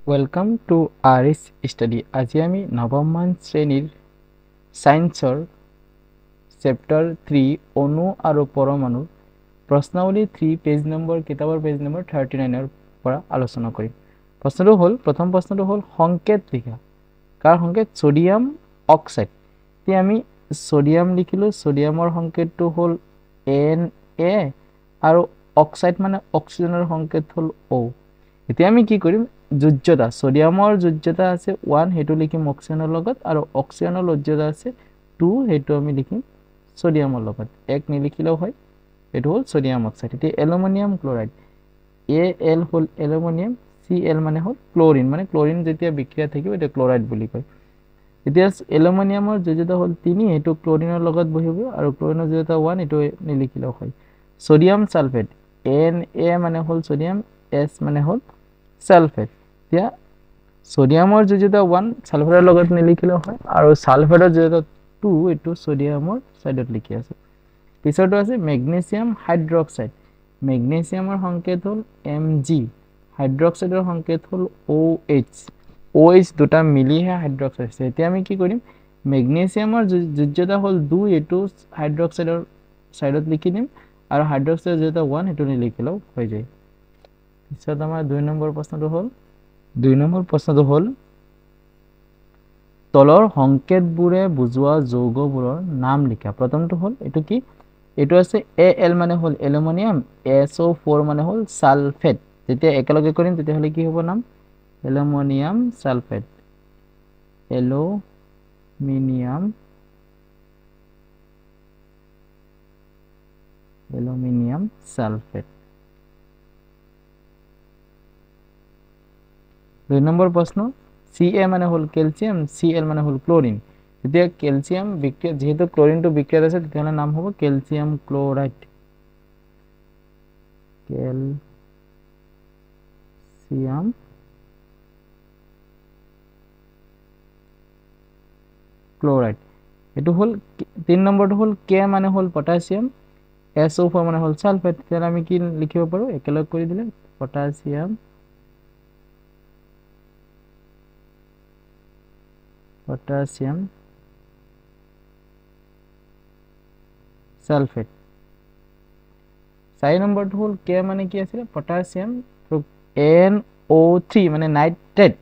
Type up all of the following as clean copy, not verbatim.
Welcome to আৰিস study. আজি আমি নৱমমান শ্ৰেণীৰ সায়েন্সৰ চেপ্টাৰ 3 অণু আৰু পৰমাণু প্ৰশ্নাৱলী 3 পেজ নম্বৰ কিতাপৰ পেজ নম্বৰ 39 পৰা আলোচনা কৰিম। প্ৰশ্নটো হ'ল প্ৰথম প্ৰশ্নটো হ'ল সংকেত লিখা। কাৰ সংকেত? Sodium oxide. তে আমি সোডিয়াম লিখিলো, সোডিয়ামৰ সংকেতটো হ'ল Na আৰু অক্সাইড মানে অক্সিজেনৰ সংকেত হ'ল O। এতিয়া আমি কি কৰিম? যোজ্যতা, সোডিয়ামৰ যোজ্যতা আছে 1, হেতু লিখিম অক্সিজেনৰ লগত, আৰু অক্সিজেনৰ যোজ্যতা আছে 2, হেতু আমি লিখিম সোডিয়ামৰ লগত। 1 নিলিখিলেও হয়, এটো হ'ল সোডিয়াম অক্সাইড। এতিয়া এলুমিনিয়াম ক্লোৰাইড, Al হ'ল এলুমিনিয়াম, Cl মানে হ'ল ক্লোৰিন, মানে ক্লোৰিন যেতিয়া বিক্ৰিয়া থাকিব এটা ক্লোৰাইড বুলি কয়। এতিয়া এলুমিনিয়ামৰ যোজ্যতা হ'ল 3, হেতু ক্লোৰিনৰ লগত বহিব, আৰু ক্লোৰিনৰ যোজ্যতা 1, এটো নিলিখিলেও হয়। সোডিয়াম সালফেট, Na মানে হ'ল সোডিয়াম, S মানে হ'ল সালফেট। এতিয়া সোডিয়ামৰ যোজ্যতা 1 সালফেটৰ লগত নিলিখিলেও হয়, আৰু সালফেটৰ যোজ্যতা 2, এটো সোডিয়ামৰ সাইডত লিখি আছে। পিছৰটো আছে মেগনেছিয়াম হাইড্ৰক্সাইড। মেগনেছিয়ামৰ সংকেত হ'ল Mg, হাইড্ৰক্সাইডৰ সংকেত হ'ল OH। OH দুটা মিলিহে হাইড্ৰক্সাইড আছে। এতিয়া আমি কি কৰিম? মেগনেছিয়ামৰ যোজ্যতা হ'ল 2, এটো হাইড্ৰক্সাইডৰ সাইডত লিখি দিম, আৰু হাইড্ৰক্সাইডৰ যোজ্যতা 1, এটো নিলিখিলেও হৈ যায়। পিছত আমাৰ 2 নম্বৰ প্ৰশ্নটো হ'ল তলৰ সংকেতবোৰে বুজোৱা যৌগবোৰৰ নাম লিখা। প্ৰথমটো হ'ল এটো কি? এটো আছে Al মানে হ'ল এলুমিনিয়াম, SO4 মানে হ'ল সালফেট। যেতিয়া একেলগে কৰিম তেতিয়া হলে কি হ'ব নাম? Aluminium sulphate, aluminium sulphate. 2 number প্ৰশ্ন, Ca মানে হ'ল ক্যালসিয়াম, Cl মানে হ'ল ক্লোরিন। যেতিয়া ক্যালসিয়াম বিক্রিয়া, যেহেতু ক্লোরিনটো বিক্রিয়াত আছে, তেতিয়াহলে নাম হ'ব ক্যালসিয়াম ক্লোরাইড, ক্যালসিয়াম ক্লোরাইড। এটো হ'ল 3 নম্বৰটো হ'ল K মানে হ'ল পটাছিয়াম, SO4 মানে হ'ল সালফেট। তেতিয়াহলে আমি কি লিখিব পাৰো? একেলগ কৰি দিলে পটাছিয়াম সালফেট। 4 নম্বৰটো হ'ল K মানে কি আছিল? পটাছিয়াম, NO3 মানে নাইট্ৰেট।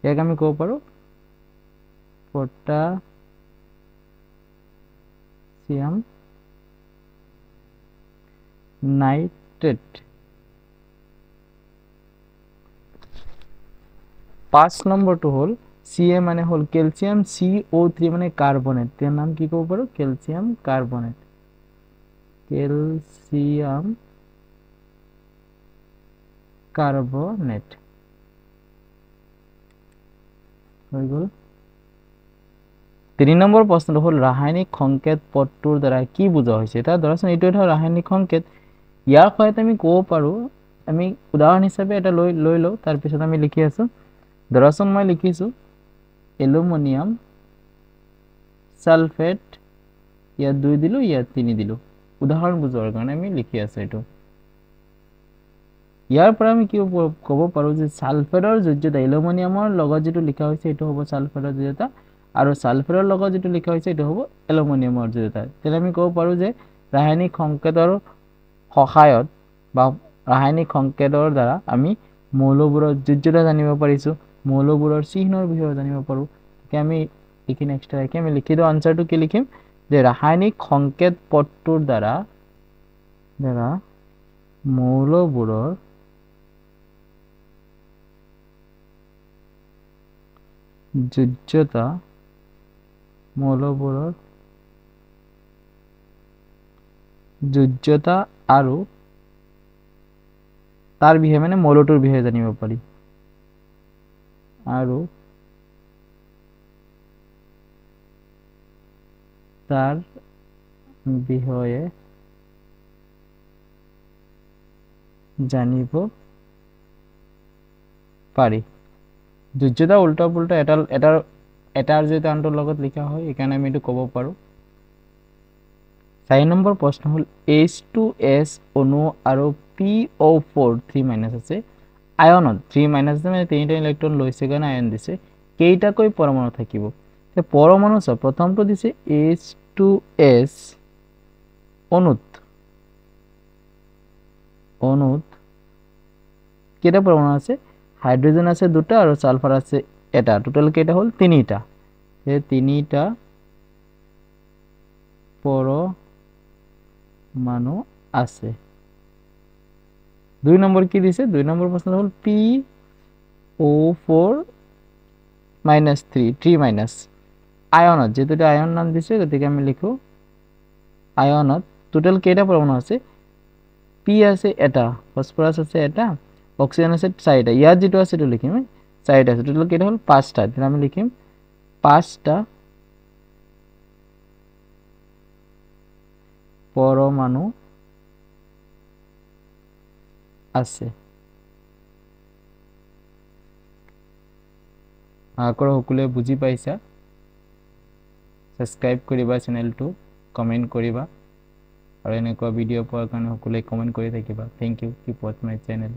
ইয়াক আমি ক'ব পাৰো পটাছিয়াম নাইট্ৰেট। 5 নম্বৰটো হ'ল Ca মানে হ'ল ক্যালসিয়াম, CO3 মানে কাৰ্বনেট। এৰ নাম কি ক'ব পাৰো? ক্যালসিয়াম কাৰ্বনেট, ক্যালসিয়াম কাৰ্বনেট হৈ গ'ল। 3 নম্বৰ প্ৰশ্নটো হ'ল ৰাসায়নিক সংকেত পদটোৰ দ্বাৰা কি বুজোৱা হৈছে? এটা ধৰাচোন এইটো এটা ৰাসায়নিক সংকেত। ইয়াৰ সহায়ত আমি ক'ব পাৰো, আমি উদাহৰণ হিচাপে এটা লৈ লওঁ, তাৰ পিছত আমি লিখি আছো। ধৰাচোন মই লিখিছো এলুমিনিয়াম সালফেট, ইয়াত 2 দিলো, ইয়াত 3 দিলো, উদাহৰণ বুজোৱাৰ কাৰণে আমি লিখি আছো এইটো। ইয়াৰ পৰা আমি কি ক'ব পাৰো যে সালফেটৰ যোজ্যতা, এলুমিনিয়ামৰ লগত যেটো লিখা হৈছে এটো হ'ব সালফেটৰ যোজ্যতা, আৰু সালফেটৰ লগত যেটো লিখা হৈছে এটো হ'ব এলুমিনিয়ামৰ যোজ্যতা। তেনে আমি ক'ব পাৰো যে ৰাসায়নিক সংকেতৰ সহায়ত বা ৰাসায়নিক সংকেতৰ দ্বাৰা আমি মৌলবোৰৰ যোজ্যতা জানিব পাৰিছো, মৌলবোৰৰ চিহ্নৰ বিষয়ে জানিব পাৰো। তেতিয়া আমি এইখিনি এক্সট্ৰা ৰাখি আমি লিখি দিও, আনসাৰটো কি লিখিম? যে ৰাসায়নিক সংকেত পদটোৰ দ্বাৰা মৌলবোৰৰ যোজ্যতা, আৰু তাৰ বিষয়ে মানে মৌলটোৰ বিষয়ে জানিব পাৰি, আৰু তাৰ বিষয়ে জানিব পাৰি। যোজ্যতা উল্টা পুল্টা এটাৰ যেটা আনটোৰ লগত লিখা হয়, এইকাৰণে আমি এইটো ক'ব পাৰো। 4 নম্বৰ প্ৰশ্ন হ'ল H2S অণু আৰু PO4 3- আছে, আয়নত 3 মাইনাস মানে 3টা ইলেক্ট্ৰন লৈছে কাৰণে আয়ন দিছে কেইটাকৈ পৰমাণু থাকিব তে পৰমাণু চ প্ৰথমটো দিছে H2S অনুত কেইটা পৰমাণু আছে হাইড্ৰোজেন আছে দুটা আৰু সালফাৰ আছে এটা টোটাল কেইটা হল তিনিটা এই তিনিটা পৰমাণু আছে 2 নম্বৰ কি দিছে 2 নম্বৰ প্রশ্ন হল PO4 -3 মাইনাস আয়নত যেটা আয়ন নাম দিছে গতিকে আমি লিখো আয়নত টোটাল কেইটা পরমাণু আছে পি আছে এটা ফসফরাস আছে এটা অক্সিজেন আছে 4টা ইয়াত যেটো আছে তো লিখিম 4টা আছে টোটাল কেইটা হল 5টা তাহলে আমি লিখিম 5টা পরমাণু আছে আকৰা সকলে বুজি পাইছা সাবস্ক্ৰাইব কৰিবা চেনেলটো কমেন্ট কৰিবা আৰু এনেকুৱা ভিডিও পোৱাৰ কাৰণে সকলে কমেন্ট কৰি থাকিবা thank you keep watch my channel